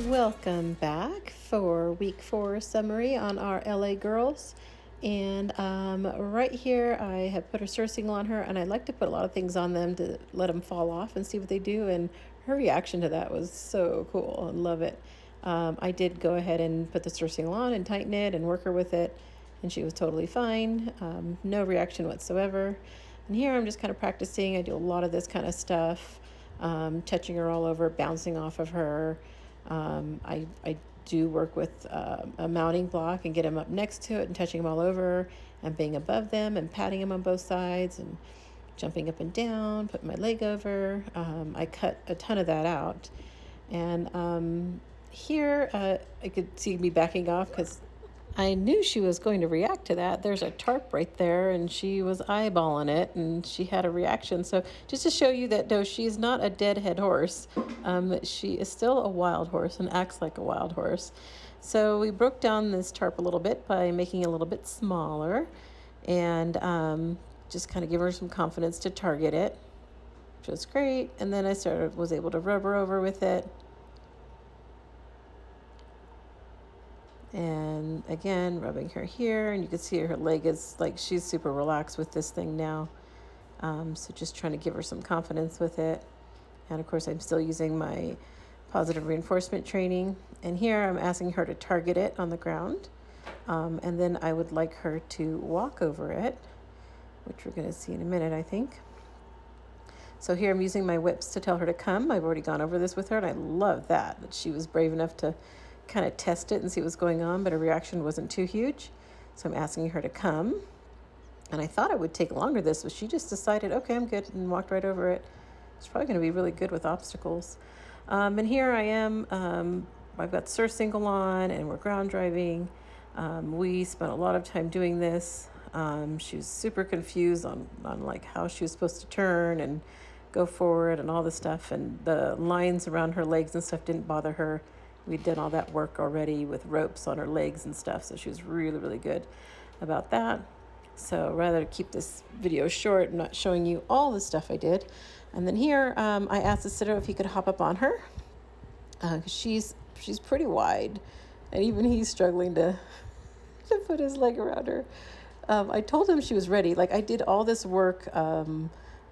Welcome back for week 4 summary on our LA girls. And right here I have put a surcingle on her, and I like to put a lot of things on them to let them fall off and see what they do. And her reaction to that was so cool. I love it. I did go ahead and put the surcingle on and tighten it and work her with it, and she was totally fine. No reaction whatsoever. And here I'm just kind of practicing. I do a lot of this kind of stuff, touching her all over, bouncing off of her. I do work with a mounting block and get them up next to it and touching them all over and being above them and patting them on both sides and jumping up and down, putting my leg over. I cut a ton of that out. And here I could see me backing off because I knew she was going to react to that. There's a tarp right there, and she was eyeballing it, and she had a reaction. So just to show you that, though she's not a deadhead horse, she is still a wild horse and acts like a wild horse. So we broke down this tarp a little bit by making it a little bit smaller, and just kind of give her some confidence to target it, which was great. And then I was able to rub her over with it. And again, rubbing her here, and you can see her leg is like she's super relaxed with this thing now. So just trying to give her some confidence with it. And of course, I'm still using my positive reinforcement training. And here I'm asking her to target it on the ground. And then I would like her to walk over it, which we're going to see in a minute, I think. So here I'm using my whips to tell her to come. I've already gone over this with her, and I love that she was brave enough to kind of test it and see what's going on, but her reaction wasn't too huge. So I'm asking her to come. And I thought it would take longer this, but she just decided, okay, I'm good, and walked right over it. It's probably going to be really good with obstacles. And here I am. I've got surcingle on, and we're ground driving. We spent a lot of time doing this. She was super confused on like how she was supposed to turn and go forward and all this stuff. And the lines around her legs and stuff didn't bother her. We did all that work already with ropes on her legs and stuff, so she was really, really good about that. So rather keep this video short, I'm not showing you all the stuff I did. And then here, I asked the sitter if he could hop up on her, because she's pretty wide, and even he's struggling to put his leg around her. I told him she was ready. Like, I did all this work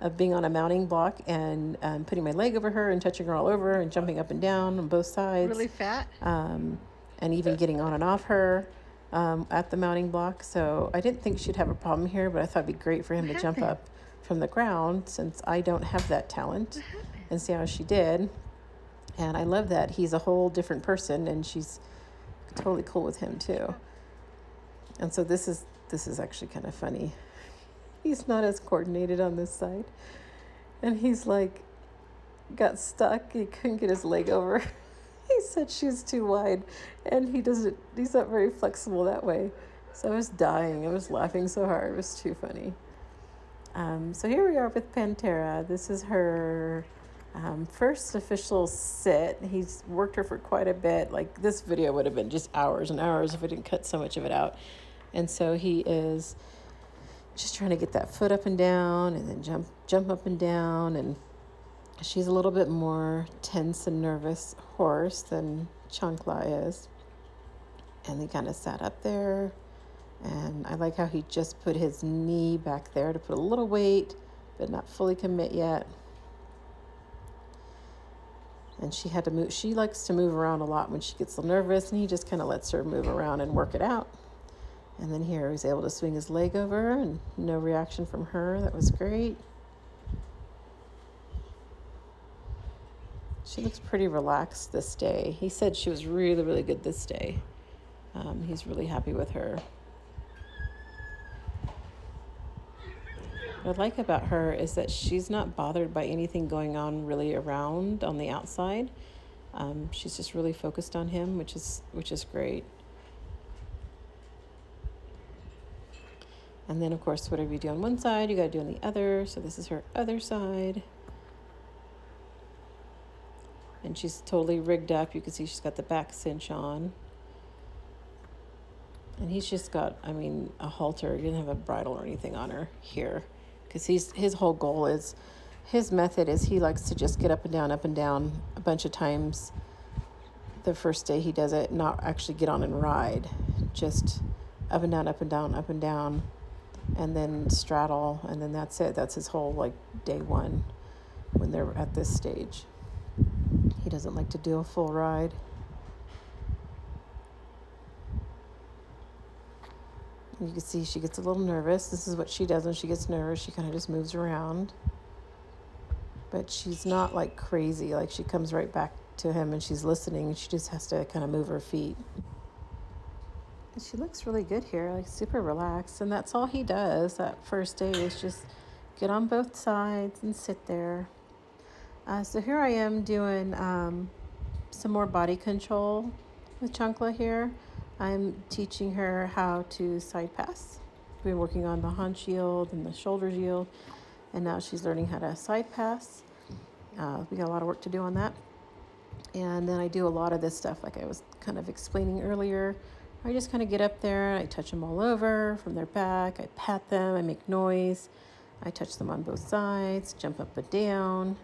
of being on a mounting block and putting my leg over her and touching her all over and jumping up and down on both sides. Really fat? And even getting on and off her at the mounting block. So I didn't think she'd have a problem here, but I thought it'd be great for him to jump up from the ground since I don't have that talent, and see how she did. And I love that he's a whole different person, and she's totally cool with him too. And so this is actually kind of funny. He's not as coordinated on this side. And he's like, got stuck. He couldn't get his leg over. He said she's too wide. And he's not very flexible that way. So I was dying. I was laughing so hard. It was too funny. So here we are with Pantera. This is her first official sit. He's worked her for quite a bit. Like, this video would have been just hours and hours if I didn't cut so much of it out. And so he is just trying to get that foot up and down, and then jump up and down. And she's a little bit more tense and nervous horse than Chancla is. And he kind of sat up there, and I like how he just put his knee back there to put a little weight, but not fully commit yet. And she had to move. She likes to move around a lot when she gets a little nervous, and he just kind of lets her move around and work it out. And then here he was able to swing his leg over, and no reaction from her. That was great. She looks pretty relaxed this day. He said she was really, really good this day. He's really happy with her. What I like about her is that she's not bothered by anything going on really around on the outside. She's just really focused on him, which is great. And then, of course, whatever you do on one side, you got to do on the other. So this is her other side. And she's totally rigged up. You can see she's got the back cinch on. And he's just got, a halter. He didn't have a bridle or anything on her here. Because his whole goal is, his method is he likes to just get up and down a bunch of times the first day he does it, not actually get on and ride, just up and down, up and down, up and down, and then straddle, and then that's it. That's his whole like day one when they're at this stage. He doesn't like to do a full ride. You can see she gets a little nervous. This is what she does when she gets nervous. She kind of just moves around. But she's not like crazy. Like she comes right back to him and she's listening, and she just has to kind of move her feet. And she looks really good here, like super relaxed. And that's all he does that first day is just get on both sides and sit there. So here I am doing some more body control with Chancla here. I'm teaching her how to side pass. We've been working on the haunch yield and the shoulder yield, and now she's learning how to side pass. We got a lot of work to do on that. And then I do a lot of this stuff like I was kind of explaining earlier. I just kind of get up there, I touch them all over from their back, I pat them, I make noise, I touch them on both sides, jump up and down,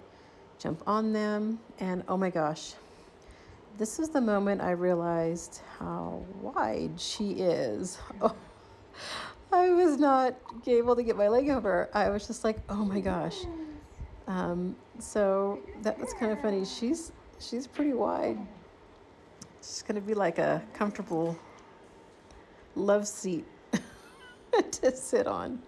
jump on them, and oh my gosh, this was the moment I realized how wide she is. Oh, I was not able to get my leg over. I was just like, oh my gosh. So that was kind of funny. She's pretty wide. It's going to be like a comfortable love seat to sit on.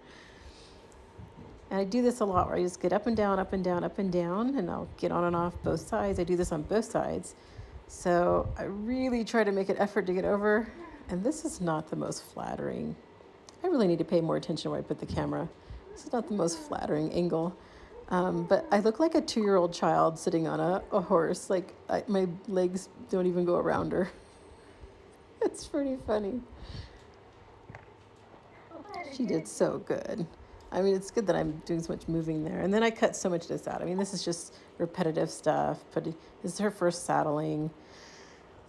And I do this a lot where I just get up and down, up and down, up and down, and I'll get on and off both sides. I do this on both sides. So I really try to make an effort to get over. And this is not the most flattering. I really need to pay more attention where I put the camera. This is not the most flattering angle. But I look like a 2-year-old child sitting on a horse. Like my legs don't even go around her. It's pretty funny. She did so good. I mean, it's good that I'm doing so much moving there. And then I cut so much of this out. I mean, this is just repetitive stuff, but this is her first saddling.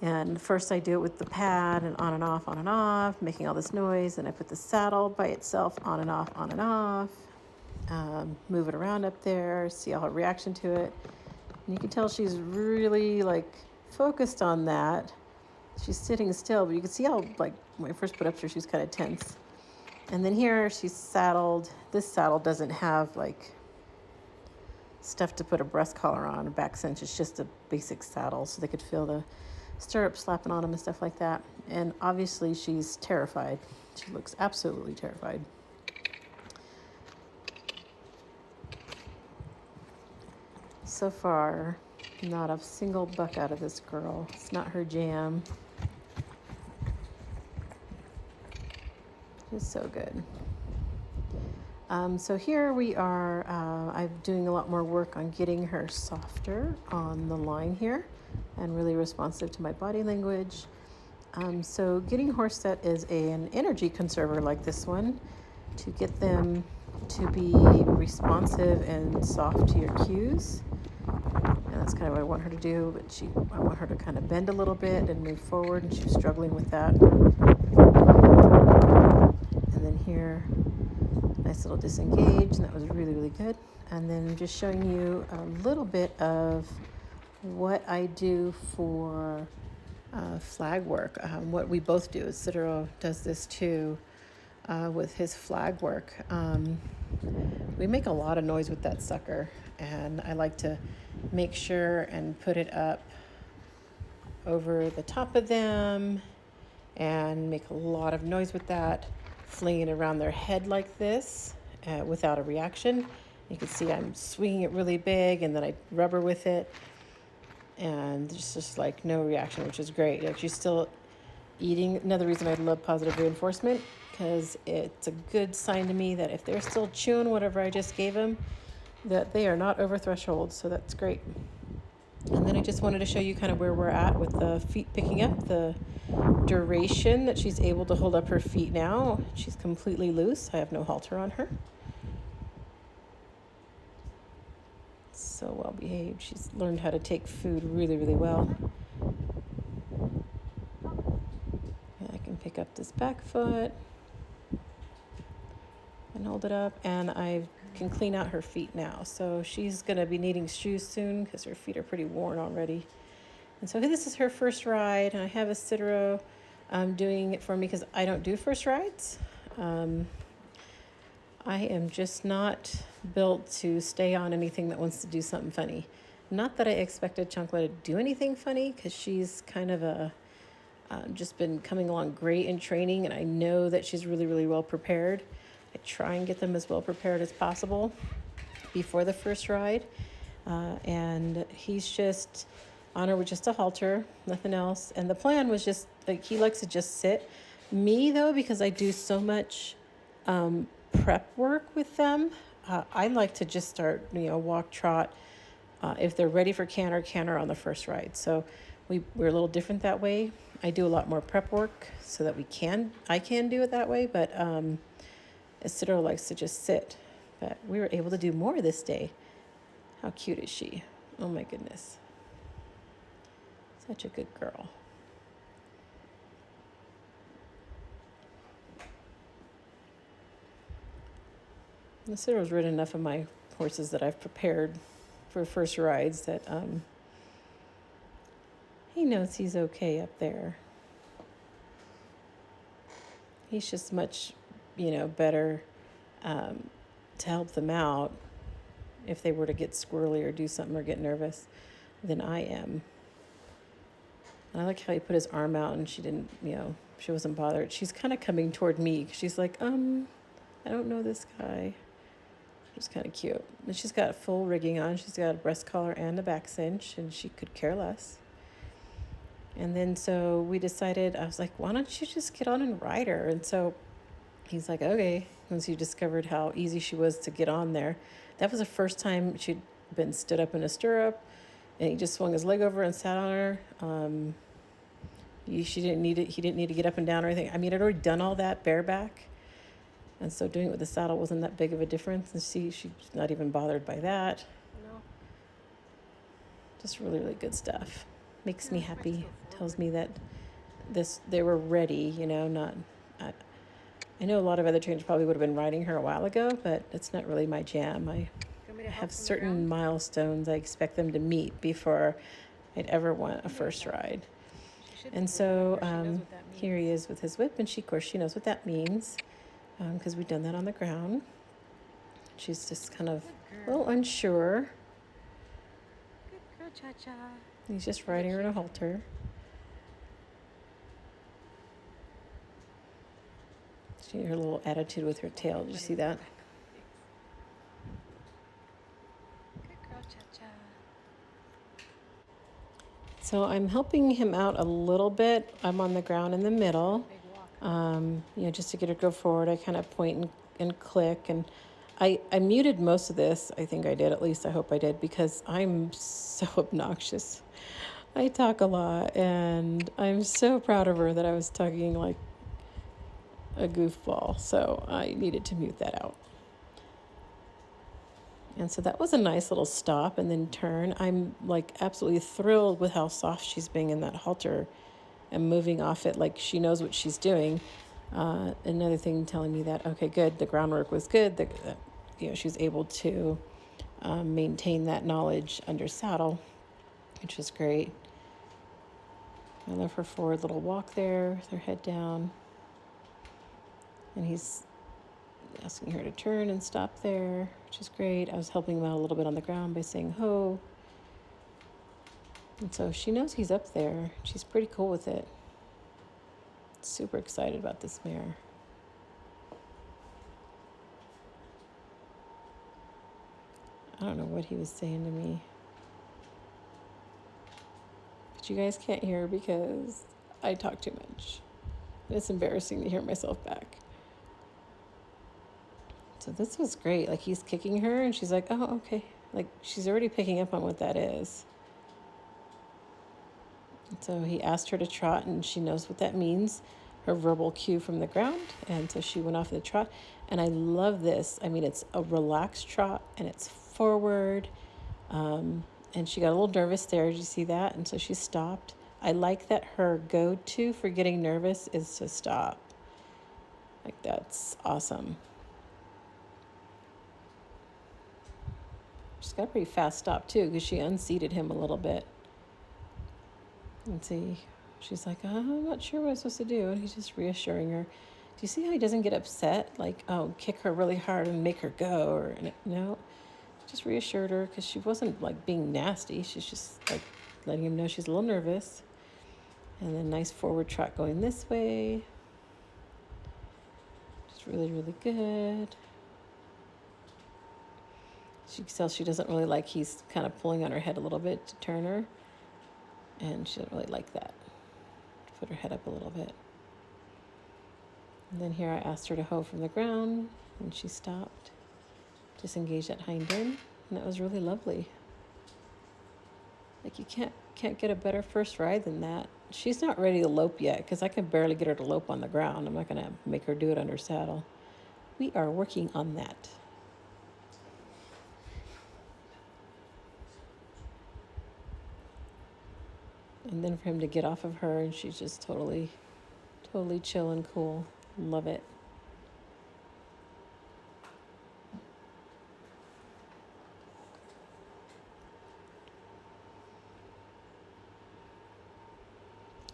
And first I do it with the pad and on and off, making all this noise. And I put the saddle by itself on and off, move it around up there, see all her reaction to it. And you can tell she's really like focused on that. She's sitting still, but you can see how like when I first put up here, she was kind of tense. And then here she's saddled. This saddle doesn't have like stuff to put a breast collar on, a back cinch. It's just a basic saddle so they could feel the stirrups slapping on them and stuff like that. And obviously she's terrified. She looks absolutely terrified. So far, not a single buck out of this girl. It's not her jam. She's so good. So here we are, I'm doing a lot more work on getting her softer on the line here and really responsive to my body language. So getting horse set is an energy conserver like this one to get them to be responsive and soft to your cues. And that's kind of what I want her to do, but I want her to kind of bend a little bit and move forward, and she's struggling with that. And then here, nice little disengage, and that was really, really good. And then I'm just showing you a little bit of what I do for flag work, what we both do. Citaro does this too with his flag work. We make a lot of noise with that sucker, and I like to make sure and put it up over the top of them and make a lot of noise with that, flinging it around their head like this without a reaction. You can see I'm swinging it really big, and then I rubber with it, and there's just like no reaction, which is great. Like she's still eating. Another reason I love positive reinforcement, because it's a good sign to me that if they're still chewing whatever I just gave them, that they are not over threshold. So that's great. And then I just wanted to show you kind of where we're at with the feet picking up, the duration that she's able to hold up her feet now. She's completely loose. I have no halter on her. So well behaved. She's learned how to take food really, really well. And I can pick up this back foot and hold it up, and I can clean out her feet now. So she's going to be needing shoes soon because her feet are pretty worn already. And so this is her first ride, and I have a Citaro doing it for me because I don't do first rides. I am just not built to stay on anything that wants to do something funny. Not that I expected Chunkla to do anything funny, because she's kind of just been coming along great in training, and I know that she's really, really well prepared. I try and get them as well prepared as possible before the first ride. And he's just on her with just a halter, nothing else. And the plan was just, like, he likes to just sit. Me, though, because I do so much prep work with them, I like to just start, walk, trot. If they're ready for canter on the first ride. So we're a little different that way. I do a lot more prep work so that I can do it that way, but Isidro likes to just sit. But we were able to do more this day. How cute is she? Oh my goodness. Such a good girl. Isidro's ridden enough of my horses that I've prepared for first rides that he knows he's okay up there. He's just much, better to help them out if they were to get squirrely or do something or get nervous than I am. And I like how he put his arm out and she didn't, she wasn't bothered. She's kind of coming toward me. She's like, I don't know this guy. It's kind of cute. And she's got full rigging on. She's got a breast collar and a back cinch, and she could care less. And then so we decided, I was like, why don't you just get on and ride her? And so he's like, okay. Once he discovered how easy she was to get on there. That was the first time she'd been stood up in a stirrup, and he just swung his leg over and sat on her. He didn't need to get up and down or anything. I mean, I'd already done all that bareback. And so doing it with the saddle wasn't that big of a difference. And she's not even bothered by that. No. Just really, really good stuff. Makes me happy. Tells me that they were ready, not... I know a lot of other trainers probably would have been riding her a while ago, but it's not really my jam. I have certain milestones I expect them to meet before I'd ever want a first ride. And so here he is with his whip, and of course she knows what that means. Because we've done that on the ground. She's just kind of a little unsure. Good girl, Cha-Cha. He's just riding her in a halter. She had her little attitude with her tail. Did you see that? Good girl, Cha-Cha. So I'm helping him out a little bit. I'm on the ground in the middle. Just to get her to go forward, I kind of point and click, and I muted most of this. I think I did, at least I hope I did, because I'm so obnoxious. I talk a lot, and I'm so proud of her that I was talking like a goofball, so I needed to mute that out. And so that was a nice little stop and then turn. I'm like absolutely thrilled with how soft she's being in that halter and moving off it like she knows what she's doing. Another thing telling me that, okay, good, the groundwork was good, she was able to maintain that knowledge under saddle, which was great. I love her forward little walk there with her head down. And he's asking her to turn and stop there, which is great. I was helping him out a little bit on the ground by saying ho. And so she knows he's up there. She's pretty cool with it. Super excited about this mare. I don't know what he was saying to me. But you guys can't hear because I talk too much. It's embarrassing to hear myself back. So this was great. Like, he's kicking her and she's like, oh, okay. Like, she's already picking up on what that is. And so he asked her to trot, and she knows what that means, her verbal cue from the ground. And so she went off the trot. And I love this. I mean, it's a relaxed trot, and it's forward. And she got a little nervous there. Did you see that? And so she stopped. I like that her go-to for getting nervous is to stop. Like, that's awesome. She's got a pretty fast stop, too, because she unseated him a little bit. And see, she's like, I'm not sure what I'm supposed to do. And he's just reassuring her. Do you see how he doesn't get upset? Like, oh, kick her really hard and make her go. Or no, just reassured her because she wasn't like being nasty. She's just like letting him know she's a little nervous. And then nice forward trot going this way. Just really, really good. She can tell she doesn't really like he's kind of pulling on her head a little bit to turn her. And she doesn't really like that. Put her head up a little bit. And then here I asked her to hoe from the ground, and she stopped. Disengage that hind end, and that was really lovely. Like you can't get a better first ride than that. She's not ready to lope yet because I can barely get her to lope on the ground. I'm not gonna make her do it under saddle. We are working on that. And then for him to get off of her, and she's just totally chill and cool. Love it.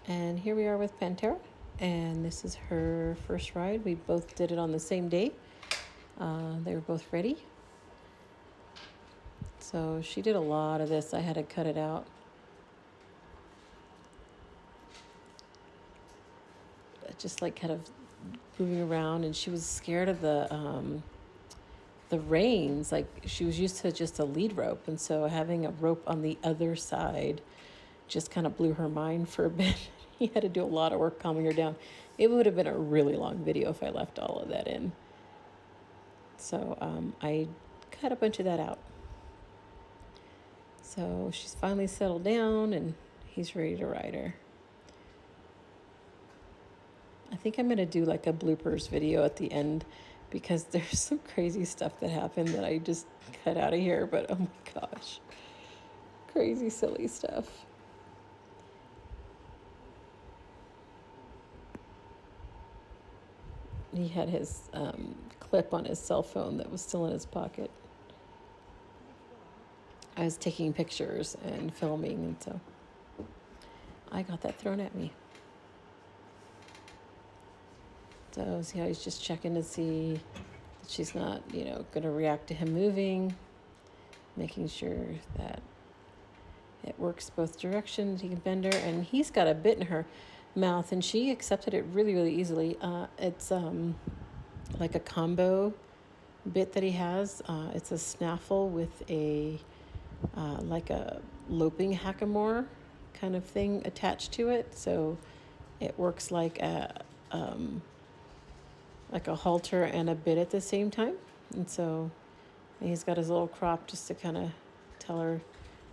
And here we are with Pantera, and this is her first ride. We both did it on the same day. They were both ready. So she did a lot of this. I had to cut it out. Just like kind of moving around, and she was scared of the reins. Like she was used to just a lead rope, and so having a rope on the other side just kind of blew her mind for a bit. He had to do a lot of work calming her down. It would have been a really long video if I left all of that in. So I cut a bunch of that out. So she's finally settled down, and he's ready to ride her. I think I'm going to do like a bloopers video at the end because there's some crazy stuff that happened that I just cut out of here. But oh my gosh, crazy, silly stuff. He had his clip on his cell phone that was still in his pocket. I was taking pictures and filming, and so I got that thrown at me. So see how he's just checking to see that she's not, going to react to him moving, making sure that it works both directions. He can bend her, and he's got a bit in her mouth, and she accepted it really, really easily. It's like a combo bit that he has. It's a snaffle with a like a loping hackamore kind of thing attached to it, so it works like a halter and a bit at the same time. And so he's got his little crop just to kind of tell her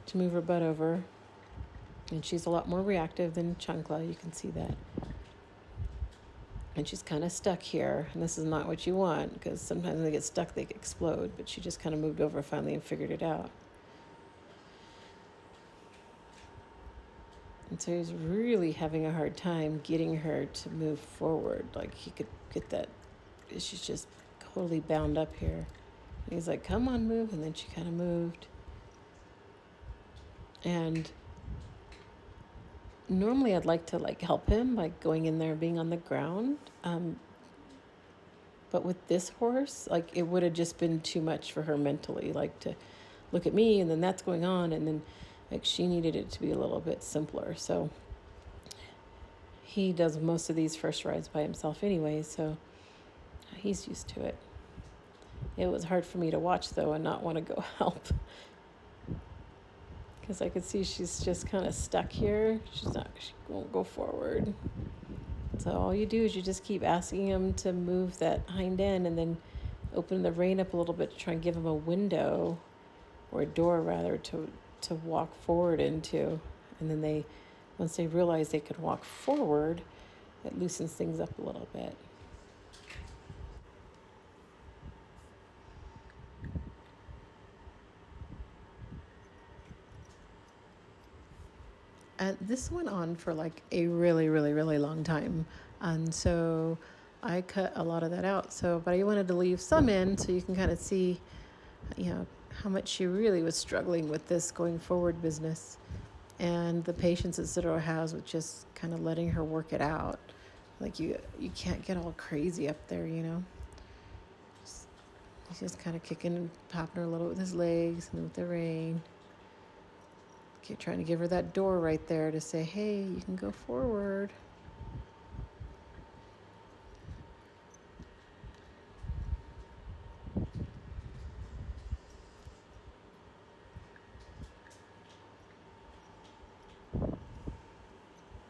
to move her butt over. And she's a lot more reactive than Chancla, you can see that. And she's kind of stuck here, and this is not what you want, because sometimes when they get stuck, they explode. But she just kind of moved over finally and figured it out. And so he's really having a hard time getting her to move forward. Like he could get that. She's just totally bound up here. And he's like, come on, move. And then she kind of moved. And normally I'd like to help him by going in there and being on the ground. But with this horse, it would have just been too much for her mentally, to look at me, and then that's going on. And then she needed it to be a little bit simpler. So he does most of these first rides by himself anyway, so he's used to it. It was hard for me to watch, though, and not want to go help. Because I could see she's just kind of stuck here. She won't go forward. So all you do is you just keep asking him to move that hind end and then open the rein up a little bit to try and give him a window, or a door rather, to walk forward into. And then once they realize they could walk forward, it loosens things up a little bit. This went on for a really, really, really long time. And so I cut a lot of that out. But I wanted to leave some in so you can kind of see, how much she really was struggling with this going forward business. and the patience that Zidoro has with just kind of letting her work it out. Like you can't get all crazy up there, you know. He's just kind of kicking and popping her a little with his legs and with the rein. Keep trying to give her that door right there to say, hey, you can go forward.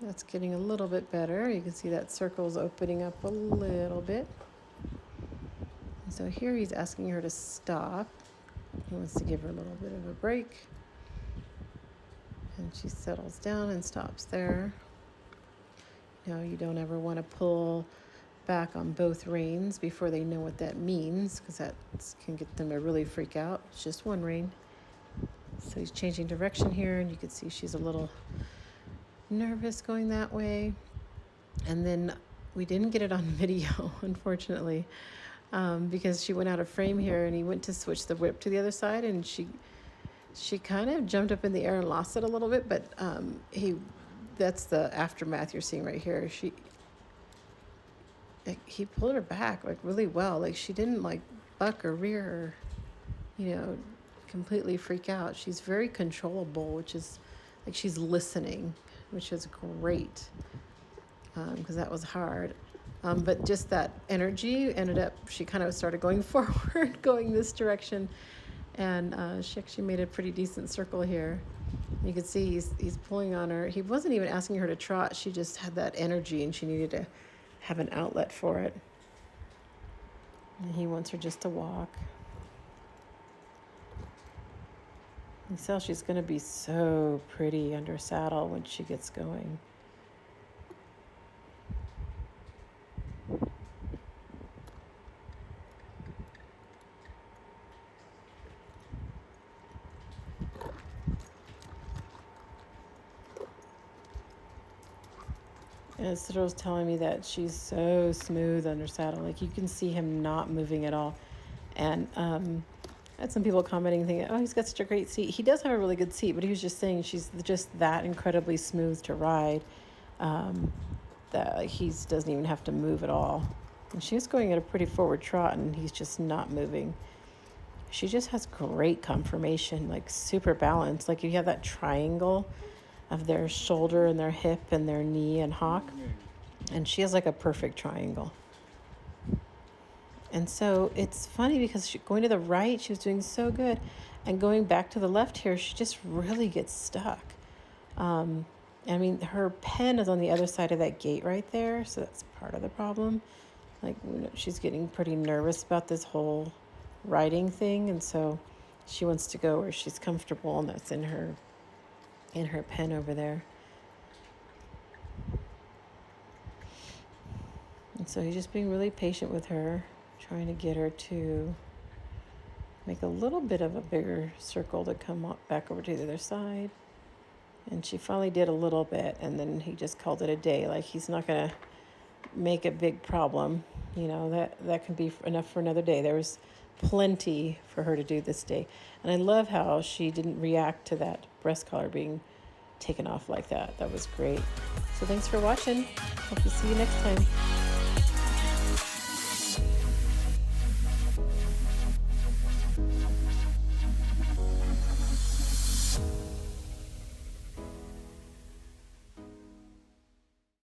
That's getting a little bit better. You can see that circle's opening up a little bit. And so here he's asking her to stop. He wants to give her a little bit of a break. And she settles down and stops there. You don't ever want to pull back on both reins before they know what that means, because that can get them to really freak out. It's just one rein. So he's changing direction here, and you can see she's a little nervous going that way. And then we didn't get it on video, unfortunately, because she went out of frame here, and he went to switch the whip to the other side, and she kind of jumped up in the air and lost it a little bit, but that's the aftermath you're seeing right here. He pulled her back like really well. Like she didn't like buck or rear or, completely freak out. She's very controllable, which is like she's listening, which is great, because that was hard. But just that energy ended up, she kind of started going forward, going this direction. And she actually made a pretty decent circle here. You can see he's pulling on her. He wasn't even asking her to trot. She just had that energy, and she needed to have an outlet for it. And he wants her just to walk. You see how she's going to be so pretty under saddle when she gets going. And Isidore's telling me that she's so smooth under saddle. Like you can see him not moving at all. And I had some people commenting, thinking, oh, he's got such a great seat. He does have a really good seat, but he was just saying she's just that incredibly smooth to ride, that he doesn't even have to move at all. And she's going at a pretty forward trot, and he's just not moving. She just has great conformation, like super balanced. Like you have that triangle of their shoulder and their hip and their knee and hock. And she has like a perfect triangle. And so it's funny because going to the right, she was doing so good. And going back to the left here, she just really gets stuck. Her pen is on the other side of that gate right there. So that's part of the problem. Like she's getting pretty nervous about this whole riding thing. And so she wants to go where she's comfortable, and that's in her pen over there. And so he's just being really patient with her, trying to get her to make a little bit of a bigger circle to come back over to the other side. And she finally did a little bit, and then he just called it a day. Like he's not going to make a big problem. That can be enough for another day. There was plenty for her to do this day. And I love how she didn't react to that breast collar being taken off like that. That was great. So thanks for watching. Hope to see you next time.